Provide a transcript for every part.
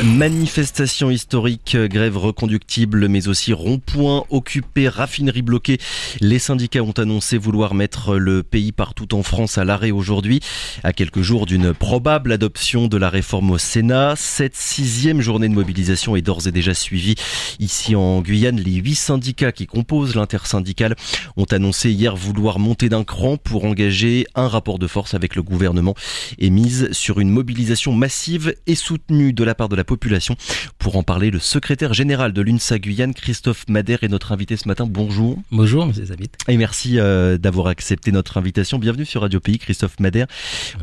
Manifestation historique, grève reconductible, mais aussi rond-point occupé, raffinerie bloquée. Les syndicats ont annoncé vouloir mettre le pays partout en France à l'arrêt aujourd'hui, à quelques jours d'une probable adoption de la réforme au Sénat. Cette 6e journée de mobilisation est d'ores et déjà suivie ici en Guyane. Les 8 syndicats qui composent l'intersyndicale ont annoncé hier vouloir monter d'un cran pour engager un rapport de force avec le gouvernement et mise sur une mobilisation massive et soutenue de la part de la population. Pour en parler, le secrétaire général de l'UNSA Guyane, Christophe Madère, est notre invité ce matin. Bonjour. Bonjour, M. Zabit. Et merci d'avoir accepté notre invitation. Bienvenue sur Radio Pays, Christophe Madère.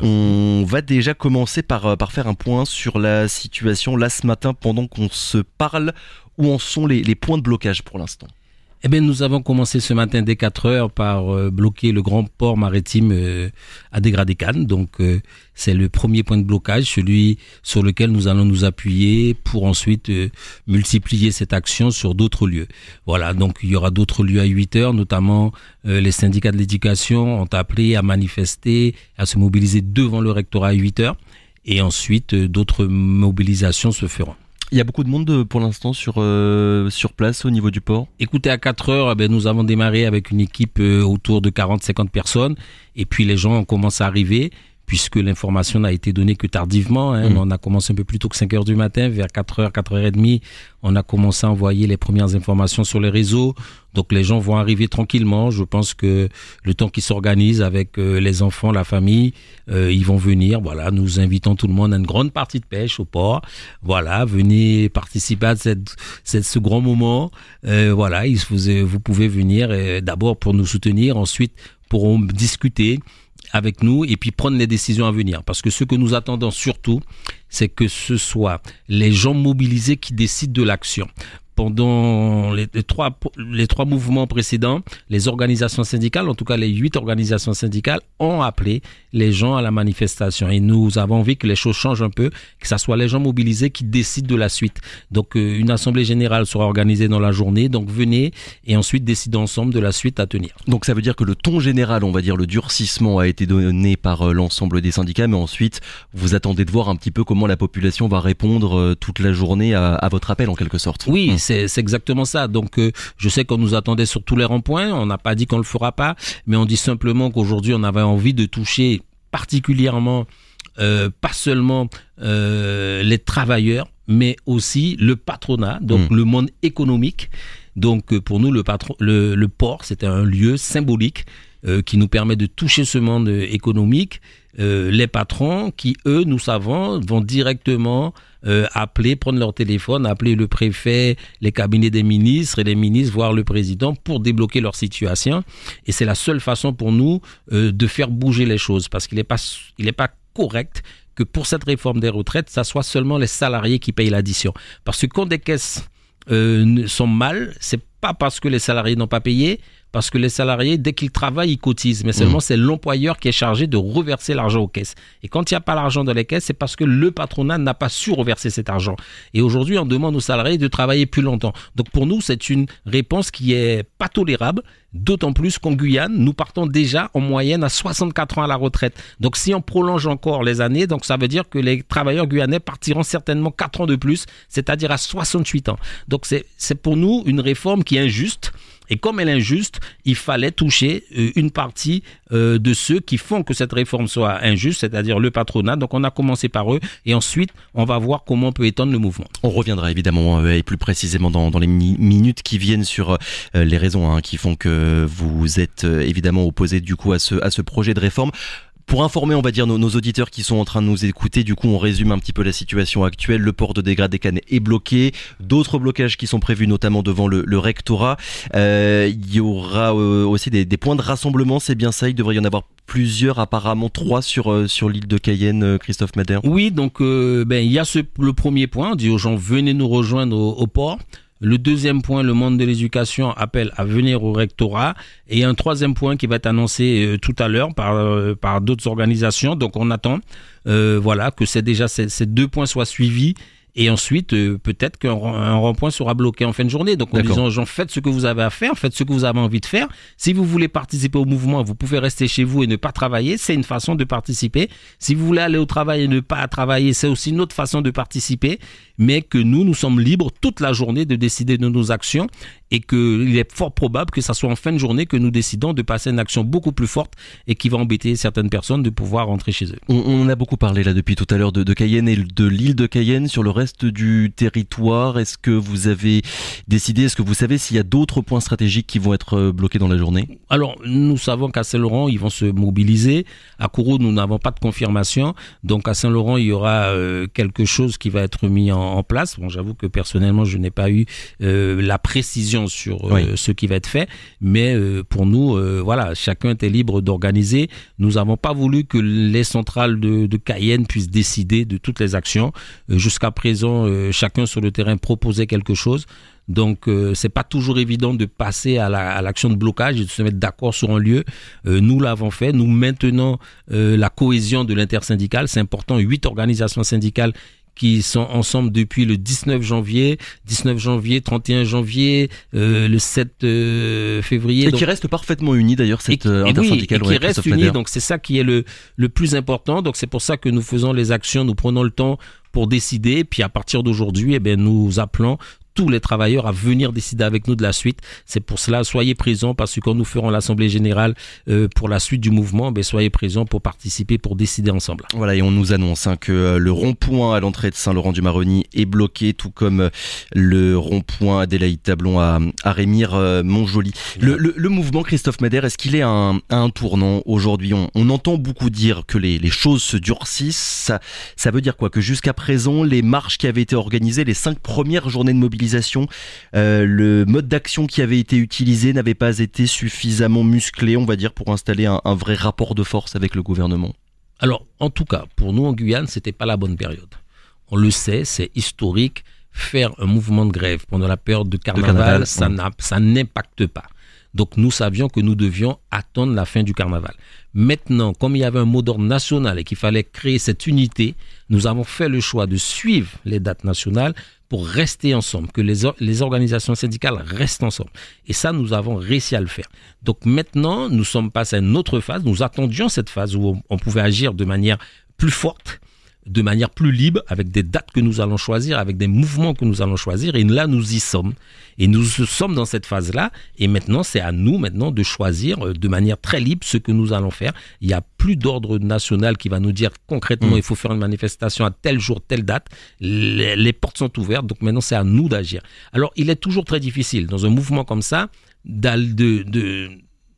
On va déjà commencer par faire un point sur la situation là ce matin pendant qu'on se parle. Où en sont les points de blocage pour l'instant ? Eh bien, nous avons commencé ce matin dès 4 heures par bloquer le grand port maritime à Degradé-Cannes. Donc, c'est le premier point de blocage, celui sur lequel nous allons nous appuyer pour ensuite multiplier cette action sur d'autres lieux. Voilà, donc il y aura d'autres lieux à 8 heures, notamment les syndicats de l'éducation ont appelé à manifester, à se mobiliser devant le rectorat à 8 heures. Et ensuite, d'autres mobilisations se feront. Il y a beaucoup de monde pour l'instant sur place au niveau du port. Écoutez, à 4 heures, nous avons démarré avec une équipe autour de 40-50 personnes. Et puis les gens commencent à arriver, puisque l'information n'a été donnée que tardivement. On a commencé un peu plus tôt que 5 heures du matin, vers 4 heures, 4 heures et demie. On a commencé à envoyer les premières informations sur les réseaux. Donc les gens vont arriver tranquillement. Je pense que le temps qu'ils s'organisent avec les enfants, la famille, ils vont venir. Voilà, nous invitons tout le monde à une grande partie de pêche au port. Voilà, venez participer à ce grand moment. Voilà, vous pouvez venir d'abord pour nous soutenir, ensuite pour discuter avec nous et puis prendre les décisions à venir. Parce que ce que nous attendons surtout, c'est que ce soit les gens mobilisés qui décident de l'action. Pendant les trois mouvements précédents, les organisations syndicales, en tout cas les 8 organisations syndicales, ont appelé les gens à la manifestation. Et nous avons envie que les choses changent un peu, que ce soit les gens mobilisés qui décident de la suite. Donc une assemblée générale sera organisée dans la journée. Donc venez et ensuite décidons ensemble de la suite à tenir. Donc ça veut dire que le ton général, on va dire le durcissement a été donné par l'ensemble des syndicats, mais ensuite vous attendez de voir un petit peu comment la population va répondre toute la journée à votre appel en quelque sorte. Oui, c'est exactement ça. Donc, je sais qu'on nous attendait sur tous les ronds-points. On n'a pas dit qu'on le fera pas, mais on dit simplement qu'aujourd'hui, on avait envie de toucher particulièrement, pas seulement les travailleurs, mais aussi le patronat, donc le monde économique. Donc, pour nous, le port, c'était un lieu symbolique qui nous permet de toucher ce monde économique. Les patrons qui, eux, nous savons, vont directement appeler, prendre leur téléphone, appeler le préfet, les cabinets des ministres et les ministres, voir le président pour débloquer leur situation. Et c'est la seule façon pour nous de faire bouger les choses, parce qu'il n'est pas correct que pour cette réforme des retraites, ça soit seulement les salariés qui payent l'addition. Parce que quand des caisses sont mal, c'est pas parce que les salariés n'ont pas payé, parce que les salariés, dès qu'ils travaillent, ils cotisent. Mais seulement, c'est l'employeur qui est chargé de reverser l'argent aux caisses. Et quand il n'y a pas l'argent dans les caisses, c'est parce que le patronat n'a pas su reverser cet argent. Et aujourd'hui, on demande aux salariés de travailler plus longtemps. Donc pour nous, c'est une réponse qui est pas tolérable. D'autant plus qu'en Guyane, nous partons déjà en moyenne à 64 ans à la retraite. Donc si on prolonge encore les années, donc ça veut dire que les travailleurs guyanais partiront certainement 4 ans de plus, c'est-à-dire à 68 ans. Donc c'est pour nous une réforme qui est injuste. Et comme elle est injuste, il fallait toucher une partie de ceux qui font que cette réforme soit injuste, c'est-à-dire le patronat. Donc on a commencé par eux et ensuite on va voir comment on peut étendre le mouvement. On reviendra évidemment et plus précisément dans les minutes qui viennent sur les raisons qui font que vous êtes évidemment opposé du coup à ce projet de réforme. Pour informer, on va dire, nos auditeurs qui sont en train de nous écouter, du coup, on résume un petit peu la situation actuelle. Le port de Degradé-Cannes est bloqué. D'autres blocages qui sont prévus, notamment devant le rectorat. Il y aura aussi des points de rassemblement, c'est bien ça. Il devrait y en avoir plusieurs, apparemment 3 sur l'île de Cayenne, Christophe Madère. Oui, donc il y a le premier point. On dit aux gens, venez nous rejoindre au port. Le deuxième point, le monde de l'éducation appelle à venir au rectorat. Et un troisième point qui va être annoncé tout à l'heure par d'autres organisations. Donc on attend que ces 2 points soient suivis Et ensuite, peut-être qu'un rond-point sera bloqué en fin de journée. Donc, en disant aux gens, faites ce que vous avez à faire, faites ce que vous avez envie de faire. Si vous voulez participer au mouvement, vous pouvez rester chez vous et ne pas travailler. C'est une façon de participer. Si vous voulez aller au travail et ne pas travailler, c'est aussi une autre façon de participer. Mais que nous sommes libres toute la journée de décider de nos actions et qu'il est fort probable que ça soit en fin de journée que nous décidons de passer une action beaucoup plus forte et qui va embêter certaines personnes de pouvoir rentrer chez eux. On a beaucoup parlé là depuis tout à l'heure de Cayenne et de l'île de Cayenne. Sur le reste du territoire, est-ce que vous avez décidé, est-ce que vous savez s'il y a d'autres points stratégiques qui vont être bloqués dans la journée? Alors, nous savons qu'à Saint-Laurent, ils vont se mobiliser. À Kourou, nous n'avons pas de confirmation. Donc, à Saint-Laurent, il y aura quelque chose qui va être mis en place. Bon, j'avoue que personnellement, je n'ai pas eu la précision sur ce qui va être fait. Mais pour nous, voilà, chacun était libre d'organiser. Nous n'avons pas voulu que les centrales de Cayenne puissent décider de toutes les actions. Jusqu'à présent, chacun sur le terrain proposait quelque chose. Donc, c'est pas toujours évident de passer à l'action de blocage et de se mettre d'accord sur un lieu. Nous l'avons fait. Nous maintenons la cohésion de l'intersyndicale. C'est important. 8 organisations syndicales qui sont ensemble depuis le 19 janvier, 31 janvier, le 7 février. Et donc, qui reste parfaitement unis d'ailleurs, cette intersyndicale. Oui, et qui reste unis, donc c'est ça qui est le plus important. Donc c'est pour ça que nous faisons les actions, nous prenons le temps pour décider. Puis à partir d'aujourd'hui, nous appelons tous les travailleurs à venir décider avec nous de la suite. C'est pour cela, soyez présents, parce que quand nous ferons l'Assemblée Générale pour la suite du mouvement, soyez présents pour participer, pour décider ensemble. Voilà, et on nous annonce que le rond-point à l'entrée de Saint-Laurent-du-Maroni est bloqué, tout comme le rond-point Adélaïde-Tablon à Rémire-Montjoly. Le mouvement, Christophe Mader, est-ce qu'il est à un tournant aujourd'hui? On entend beaucoup dire que les choses se durcissent. Ça veut dire quoi? Que jusqu'à présent, les marches qui avaient été organisées, les 5 premières journées de mobilisation, le mode d'action qui avait été utilisé n'avait pas été suffisamment musclé, on va dire, pour installer un vrai rapport de force avec le gouvernement. Alors, en tout cas, pour nous en Guyane, c'était pas la bonne période. On le sait, c'est historique. Faire un mouvement de grève pendant la période de carnaval, ça n'impacte pas. Donc, nous savions que nous devions attendre la fin du carnaval. Maintenant, comme il y avait un mot d'ordre national et qu'il fallait créer cette unité, nous avons fait le choix de suivre les dates nationales pour rester ensemble, que les organisations syndicales restent ensemble. Et ça, nous avons réussi à le faire. Donc maintenant, nous sommes passés à une autre phase. Nous attendions cette phase où on pouvait agir de manière plus forte, de manière plus libre, avec des dates que nous allons choisir, avec des mouvements que nous allons choisir. Et là, nous y sommes. Et nous sommes dans cette phase-là. Et maintenant, c'est à nous maintenant de choisir de manière très libre ce que nous allons faire. Il n'y a plus d'ordre national qui va nous dire concrètement il faut faire une manifestation à tel jour, telle date. Les portes sont ouvertes. Donc maintenant, c'est à nous d'agir. Alors, il est toujours très difficile dans un mouvement comme ça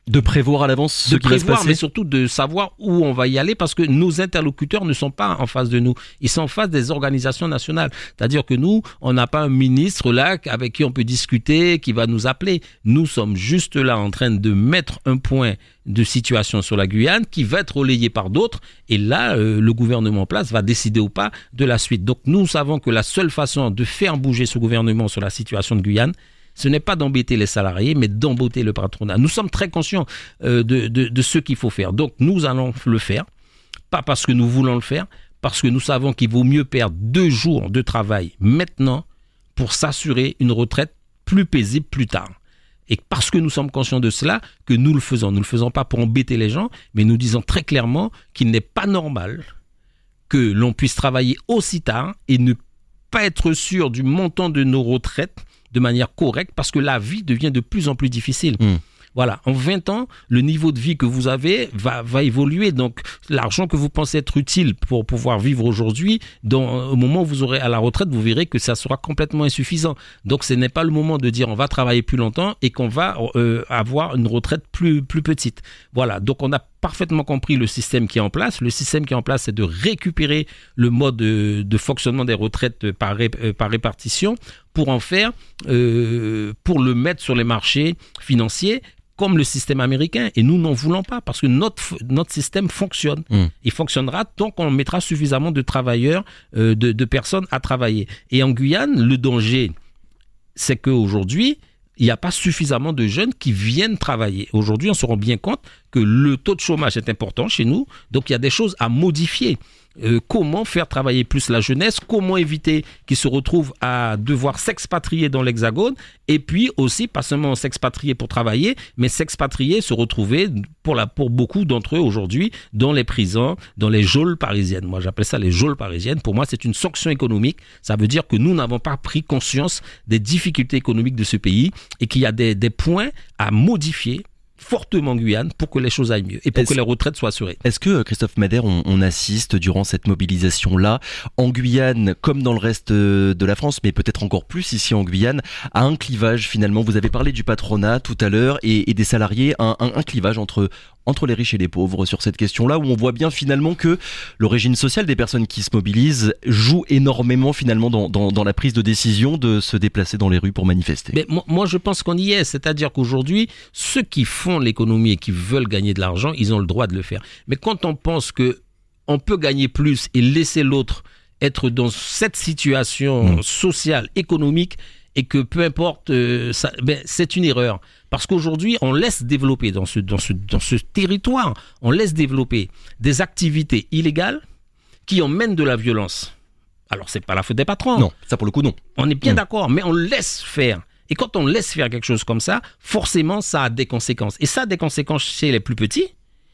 de prévoir à l'avance ce qui va se passer, mais surtout de savoir où on va y aller, parce que nos interlocuteurs ne sont pas en face de nous. Ils sont en face des organisations nationales. C'est-à-dire que nous, on n'a pas un ministre là avec qui on peut discuter, qui va nous appeler. Nous sommes juste là en train de mettre un point de situation sur la Guyane qui va être relayé par d'autres. Et là, le gouvernement en place va décider ou pas de la suite. Donc nous savons que la seule façon de faire bouger ce gouvernement sur la situation de Guyane, ce n'est pas d'embêter les salariés, mais d'embêter le patronat. Nous sommes très conscients de ce qu'il faut faire. Donc, nous allons le faire, pas parce que nous voulons le faire, parce que nous savons qu'il vaut mieux perdre 2 jours de travail maintenant pour s'assurer une retraite plus paisible plus tard. Et parce que nous sommes conscients de cela, que nous le faisons. Nous ne le faisons pas pour embêter les gens, mais nous disons très clairement qu'il n'est pas normal que l'on puisse travailler aussi tard et ne pas être sûr du montant de nos retraites de manière correcte, parce que la vie devient de plus en plus difficile. Voilà, en 20 ans, le niveau de vie que vous avez va évoluer. Donc, l'argent que vous pensez être utile pour pouvoir vivre aujourd'hui, au moment où vous aurez à la retraite, vous verrez que ça sera complètement insuffisant. Donc, ce n'est pas le moment de dire on va travailler plus longtemps et qu'on va avoir une retraite plus petite. Voilà, donc on a parfaitement compris le système qui est en place. Le système qui est en place, c'est de récupérer le mode de fonctionnement des retraites par répartition pour en faire, pour le mettre sur les marchés financiers comme le système américain. Et nous n'en voulons pas, parce que notre système fonctionne. Il fonctionnera tant qu'on mettra suffisamment de travailleurs, de personnes à travailler. Et en Guyane, le danger, c'est qu'aujourd'hui, il n'y a pas suffisamment de jeunes qui viennent travailler. Aujourd'hui, on se rend bien compte que le taux de chômage est important chez nous, donc il y a des choses à modifier. Comment faire travailler plus la jeunesse, comment éviter qu'ils se retrouvent à devoir s'expatrier dans l'Hexagone, et puis aussi, pas seulement s'expatrier pour travailler, mais s'expatrier, se retrouver pour beaucoup d'entre eux aujourd'hui dans les prisons, dans les geôles parisiennes. Moi, j'appelle ça les geôles parisiennes. Pour moi, c'est une sanction économique. Ça veut dire que nous n'avons pas pris conscience des difficultés économiques de ce pays et qu'il y a des points à modifier fortement en Guyane pour que les choses aillent mieux et pour que les retraites soient assurées. Est-ce que, Christophe Madère, on assiste durant cette mobilisation-là, en Guyane comme dans le reste de la France, mais peut-être encore plus ici en Guyane, à un clivage finalement? Vous avez parlé du patronat tout à l'heure et des salariés, un clivage entre les riches et les pauvres sur cette question-là, où on voit bien finalement que l'origine sociale des personnes qui se mobilisent joue énormément finalement dans la prise de décision de se déplacer dans les rues pour manifester. Mais moi, je pense qu'on y est. C'est-à-dire qu'aujourd'hui, ceux qui font l'économie et qui veulent gagner de l'argent, ils ont le droit de le faire. Mais quand on pense qu'on peut gagner plus et laisser l'autre être dans cette situation sociale, économique, et que peu importe, c'est une erreur. Parce qu'aujourd'hui, on laisse développer dans ce territoire, on laisse développer des activités illégales qui emmènent de la violence. Alors, c'est pas la faute des patrons. Non, ça pour le coup, non. On est bien d'accord, mais on laisse faire. Et quand on laisse faire quelque chose comme ça, forcément, ça a des conséquences. Et ça a des conséquences chez les plus petits,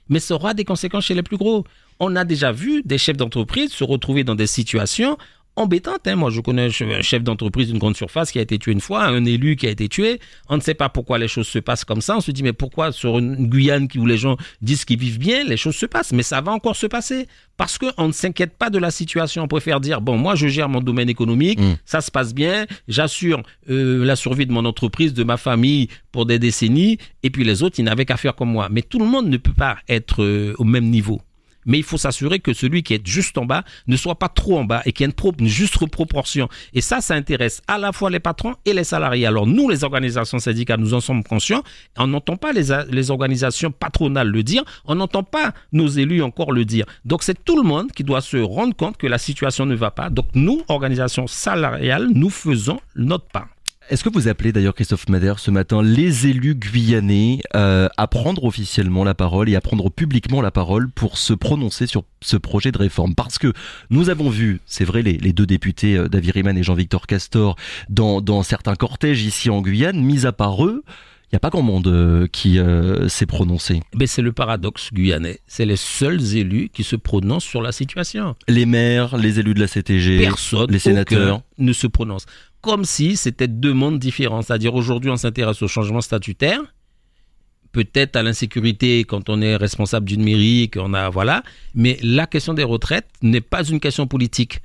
mais ça aura des conséquences chez les plus gros. On a déjà vu des chefs d'entreprise se retrouver dans des situations embêtante. Moi, je connais un chef d'entreprise d'une grande surface qui a été tué une fois, un élu qui a été tué. On ne sait pas pourquoi les choses se passent comme ça. On se dit, mais pourquoi sur une Guyane où les gens disent qu'ils vivent bien, les choses se passent. Mais ça va encore se passer parce qu'on ne s'inquiète pas de la situation. On préfère dire, bon, moi, je gère mon domaine économique, ça se passe bien, j'assure la survie de mon entreprise, de ma famille pour des décennies, et puis les autres, ils n'avaient qu'à faire comme moi. Mais tout le monde ne peut pas être au même niveau. Mais il faut s'assurer que celui qui est juste en bas ne soit pas trop en bas et qu'il y ait une juste proportion. Et ça intéresse à la fois les patrons et les salariés. Alors nous, les organisations syndicales, nous en sommes conscients. On n'entend pas les organisations patronales le dire. On n'entend pas nos élus encore le dire. Donc c'est tout le monde qui doit se rendre compte que la situation ne va pas. Donc nous, organisations salariales, nous faisons notre part. Est-ce que vous appelez d'ailleurs, Christophe Madère, ce matin, les élus guyanais à prendre officiellement la parole et à prendre publiquement la parole pour se prononcer sur ce projet de réforme? Parce que nous avons vu, c'est vrai, les deux députés, David Riemann et Jean-Victor Castor, dans certains cortèges ici en Guyane, mis à part eux, il n'y a pas grand monde qui s'est prononcé. Mais c'est le paradoxe guyanais. C'est les seuls élus qui se prononcent sur la situation. Les maires, les élus de la CTG, personne, les sénateurs ne se prononce. Comme si c'était deux mondes différents. C'est-à-dire aujourd'hui, on s'intéresse au changement statutaire, peut-être à l'insécurité quand on est responsable d'une mairie, mais la question des retraites n'est pas une question politique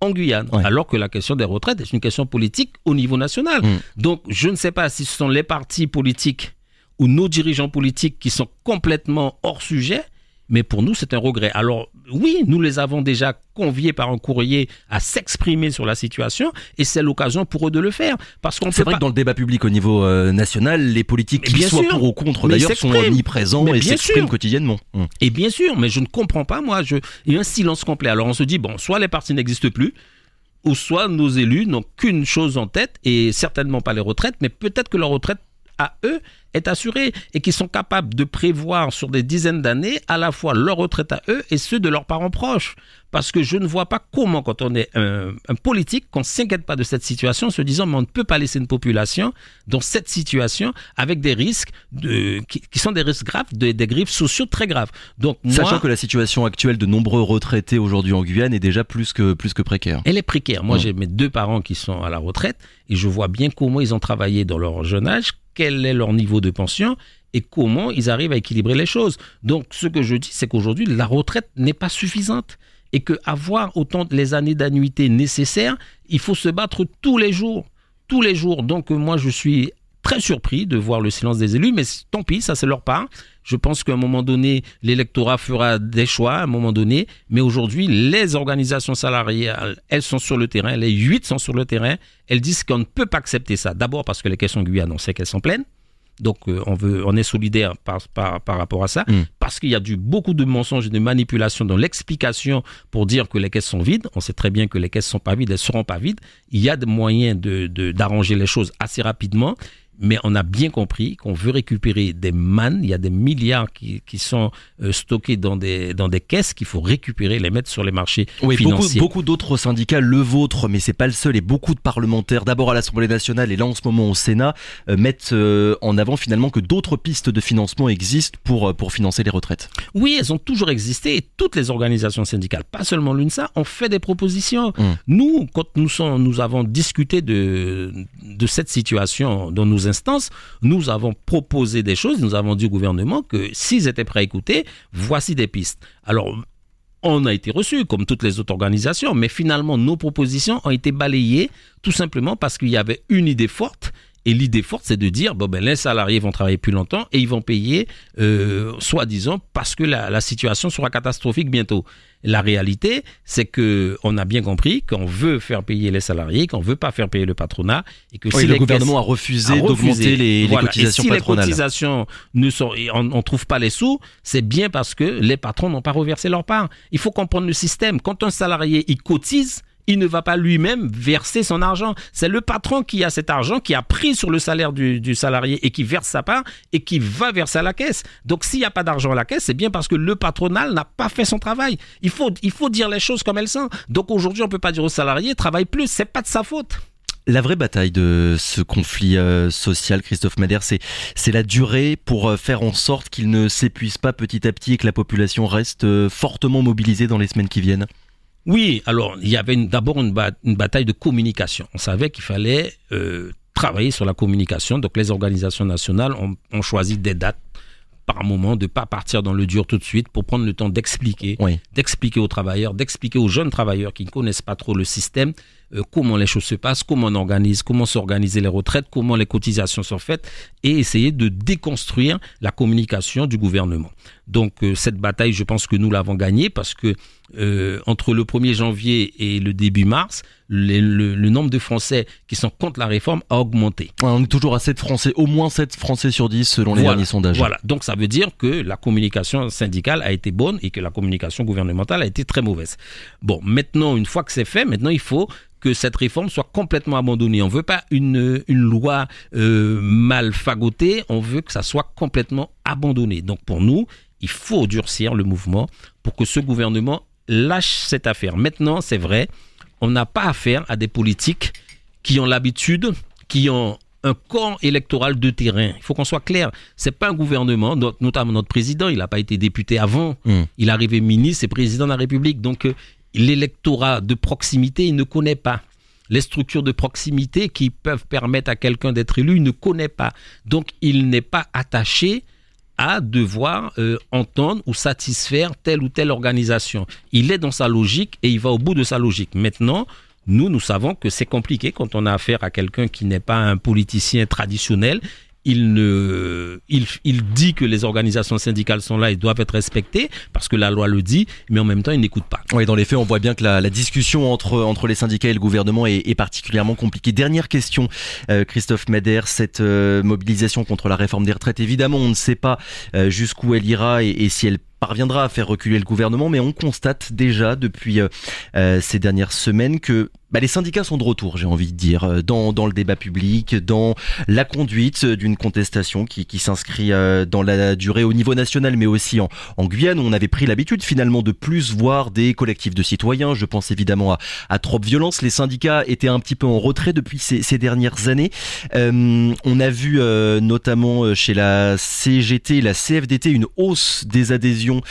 en Guyane, alors que la question des retraites est une question politique au niveau national. Donc, je ne sais pas si ce sont les partis politiques ou nos dirigeants politiques qui sont complètement hors sujet, mais pour nous, c'est un regret. Alors, oui, nous les avons déjà conviés par un courrier à s'exprimer sur la situation et c'est l'occasion pour eux de le faire. Parce qu'on c'est vrai que dans le débat public au niveau national, les politiques, qu'ils soient pour ou contre, d'ailleurs, sont omniprésents et s'expriment quotidiennement. Et bien sûr, mais je ne comprends pas, il y a un silence complet. Alors, on se dit, bon, soit les partis n'existent plus, ou soit nos élus n'ont qu'une chose en tête, et certainement pas les retraites, mais peut-être que leur retraite à eux est assurée et qu'ils sont capables de prévoir sur des dizaines d'années à la fois leur retraite à eux et ceux de leurs parents proches. Parce que je ne vois pas comment, quand on est un politique, qu'on ne s'inquiète pas de cette situation en se disant mais on ne peut pas laisser une population dans cette situation avec des risques qui sont des risques graves, des griefs sociaux très graves. Donc, sachant que la situation actuelle de nombreux retraités aujourd'hui en Guyane est déjà plus que précaire. Elle est précaire. Moi, j'ai mes deux parents qui sont à la retraite et je vois bien comment ils ont travaillé dans leur jeune âge, quel est leur niveau de pension et comment ils arrivent à équilibrer les choses. Donc, ce que je dis, c'est qu'aujourd'hui, la retraite n'est pas suffisante et qu'avoir autant les années d'annuité nécessaires, il faut se battre tous les jours. Tous les jours. Donc, moi, je suis très surpris de voir le silence des élus, mais tant pis, ça c'est leur part. Je pense qu'à un moment donné, l'électorat fera des choix à un moment donné, mais aujourd'hui, les organisations salariales, elles sont sur le terrain, les 8 sont sur le terrain, elles disent qu'on ne peut pas accepter ça. D'abord parce que les caisses en Guyane, on sait qu'elles sont pleines, donc on est solidaire par rapport à ça, parce qu'il y a beaucoup de mensonges et de manipulations dans l'explication pour dire que les caisses sont vides. On sait très bien que les caisses ne sont pas vides, elles ne seront pas vides. Il y a des moyens d'arranger les choses assez rapidement, Mais on a bien compris qu'on veut récupérer des mannes. Il y a des milliards qui sont stockés dans des caisses qu'il faut récupérer, les mettre sur les marchés financiers. Beaucoup d'autres syndicats, le vôtre, mais c'est pas le seul, et beaucoup de parlementaires, d'abord à l'Assemblée nationale et là en ce moment au Sénat, mettent en avant finalement que d'autres pistes de financement existent pour financer les retraites. Oui, elles ont toujours existé, et toutes les organisations syndicales, pas seulement l'UNSA, ont fait des propositions. Nous, quand nous avons discuté de cette situation dans nos instances, nous avons proposé des choses, nous avons dit au gouvernement que s'ils étaient prêts à écouter, voici des pistes. Alors, on a été reçus comme toutes les autres organisations, mais finalement, nos propositions ont été balayées tout simplement parce qu'il y avait une idée forte. Et l'idée forte, c'est de dire, les salariés vont travailler plus longtemps et ils vont payer, soi-disant, parce que la situation sera catastrophique bientôt. La réalité, c'est qu'on a bien compris qu'on veut faire payer les salariés, qu'on ne veut pas faire payer le patronat. Et que si le gouvernement a refusé d'augmenter les cotisations patronales. Et si les cotisations on ne trouve pas les sous, c'est bien parce que les patrons n'ont pas reversé leur part. Il faut comprendre le système. Quand un salarié, il cotise, il ne va pas lui-même verser son argent. C'est le patron qui a cet argent, qui a pris sur le salaire du salarié et qui verse sa part et qui va verser à la caisse. Donc, s'il n'y a pas d'argent à la caisse, c'est bien parce que le patronal n'a pas fait son travail. Il faut dire les choses comme elles sont. Donc, aujourd'hui, on ne peut pas dire aux salariés, travaille plus. C'est pas de sa faute. La vraie bataille de ce conflit social, Christophe Madère, c'est la durée pour faire en sorte qu'il ne s'épuise pas petit à petit et que la population reste fortement mobilisée dans les semaines qui viennent. Oui, alors il y avait d'abord une bataille de communication. On savait qu'il fallait travailler sur la communication. Donc les organisations nationales ont choisi des dates par moment, de ne pas partir dans le dur tout de suite pour prendre le temps d'expliquer, d'expliquer aux travailleurs, d'expliquer aux jeunes travailleurs qui ne connaissent pas trop le système, comment les choses se passent, comment on organise, comment s'organiser les retraites, comment les cotisations sont faites et essayer de déconstruire la communication du gouvernement. Donc cette bataille, je pense que nous l'avons gagnée parce que entre le 1er janvier et le début mars, le nombre de Français qui sont contre la réforme a augmenté. On est toujours à 7 Français, au moins 7 Français sur 10 selon les derniers sondages. Voilà, donc ça veut dire que la communication syndicale a été bonne et que la communication gouvernementale a été très mauvaise. Bon, maintenant, une fois que c'est fait, maintenant il faut que cette réforme soit complètement abandonnée. On ne veut pas une loi mal fagotée, on veut que ça soit complètement abandonné. Donc pour nous, il faut durcir le mouvement pour que ce gouvernement lâche cette affaire. Maintenant, c'est vrai, on n'a pas affaire à des politiques qui ont l'habitude, qui ont un corps électoral de terrain. Il faut qu'on soit clair. C'est pas un gouvernement, notamment notre président, il n'a pas été député avant. Il est arrivé ministre et président de la République. Donc, l'électorat de proximité, il ne connaît pas. Les structures de proximité qui peuvent permettre à quelqu'un d'être élu, il ne connaît pas. Donc, il n'est pas attaché à devoir entendre ou satisfaire telle ou telle organisation. Il est dans sa logique et il va au bout de sa logique. Maintenant, nous savons que c'est compliqué quand on a affaire à quelqu'un qui n'est pas un politicien traditionnel. Il dit que les organisations syndicales sont là et doivent être respectées parce que la loi le dit, mais en même temps, il n'écoute pas. Oui, dans les faits, on voit bien que la discussion entre les syndicats et le gouvernement est particulièrement compliquée. Dernière question, Christophe Madère, cette mobilisation contre la réforme des retraites, évidemment, on ne sait pas jusqu'où elle ira et si elle parviendra à faire reculer le gouvernement, mais on constate déjà depuis ces dernières semaines que les syndicats sont de retour, j'ai envie de dire, dans le débat public, dans la conduite d'une contestation qui s'inscrit dans la durée au niveau national, mais aussi en Guyane. On avait pris l'habitude finalement de plus voir des collectifs de citoyens. Je pense évidemment à Trop Violence. Les syndicats étaient un petit peu en retrait depuis ces dernières années. On a vu notamment chez la CGT, la CFDT, une hausse des adhésions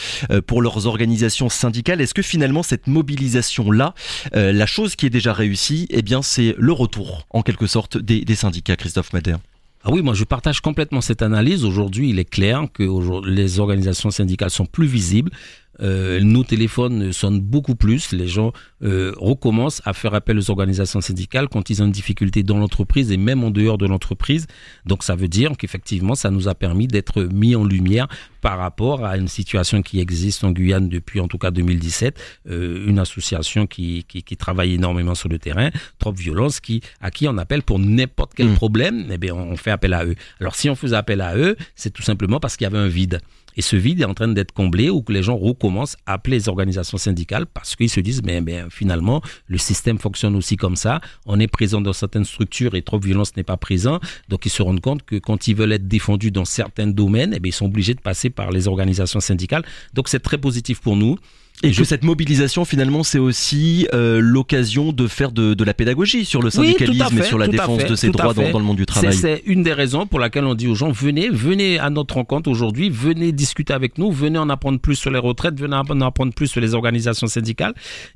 pour leurs organisations syndicales. Est-ce que finalement cette mobilisation-là, la chose qui est déjà réussie, eh bien c'est le retour en quelque sorte des syndicats, Christophe Madère? Ah oui, moi je partage complètement cette analyse. Aujourd'hui, il est clair que les organisations syndicales sont plus visibles. Nos téléphones sonnent beaucoup plus. Les gens recommencent à faire appel aux organisations syndicales quand ils ont une difficulté dans l'entreprise et même en dehors de l'entreprise. Donc ça veut dire qu'effectivement, ça nous a permis d'être mis en lumière par rapport à une situation qui existe en Guyane depuis en tout cas 2017, une association qui travaille énormément sur le terrain, Trop Violence, à qui on appelle pour n'importe quel problème, eh bien on fait appel à eux. Alors si on faisait appel à eux, c'est tout simplement parce qu'il y avait un vide. Et ce vide est en train d'être comblé ou que les gens recommencent à appeler les organisations syndicales parce qu'ils se disent, finalement, le système fonctionne aussi comme ça. On est présent dans certaines structures et Trop Violence n'est pas présent. Donc, ils se rendent compte que quand ils veulent être défendus dans certains domaines, ils sont obligés de passer par les organisations syndicales. Donc, c'est très positif pour nous. Et que cette mobilisation, finalement, c'est aussi l'occasion de faire de la pédagogie sur le syndicalisme et sur la défense de ses droits dans le monde du travail. C'est une des raisons pour laquelle on dit aux gens, venez à notre rencontre aujourd'hui, venez discuter avec nous, venez en apprendre plus sur les retraites, venez en apprendre plus sur les organisations syndicales,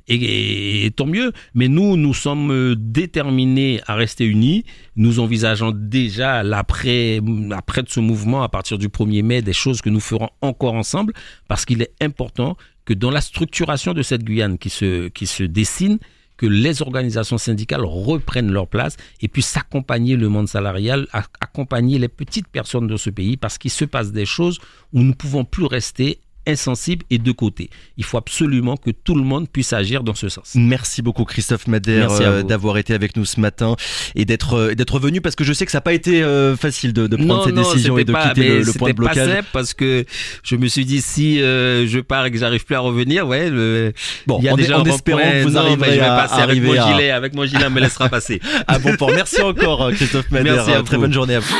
et tant mieux. Mais nous sommes déterminés à rester unis. Nous envisageons déjà l'après de ce mouvement, à partir du 1er mai, des choses que nous ferons encore ensemble, parce qu'il est important que dans la structuration de cette Guyane qui se dessine, que les organisations syndicales reprennent leur place et puissent accompagner le monde salarial, accompagner les petites personnes de ce pays, parce qu'il se passe des choses où nous ne pouvons plus rester insensible et de côté. Il faut absolument que tout le monde puisse agir dans ce sens. Merci beaucoup Christophe Madère d'avoir été avec nous ce matin et d'être venu, parce que je sais que ça n'a pas été facile de prendre cette décision et de quitter le point de blocage. C'était pas simple parce que je me suis dit, si je pars et que j'arrive plus à revenir, il y a déjà en espérant que vous arriverez à arriver avec mon gilet, on me laissera passer. À bon port. Merci encore Christophe Madère. Très bonne journée à vous.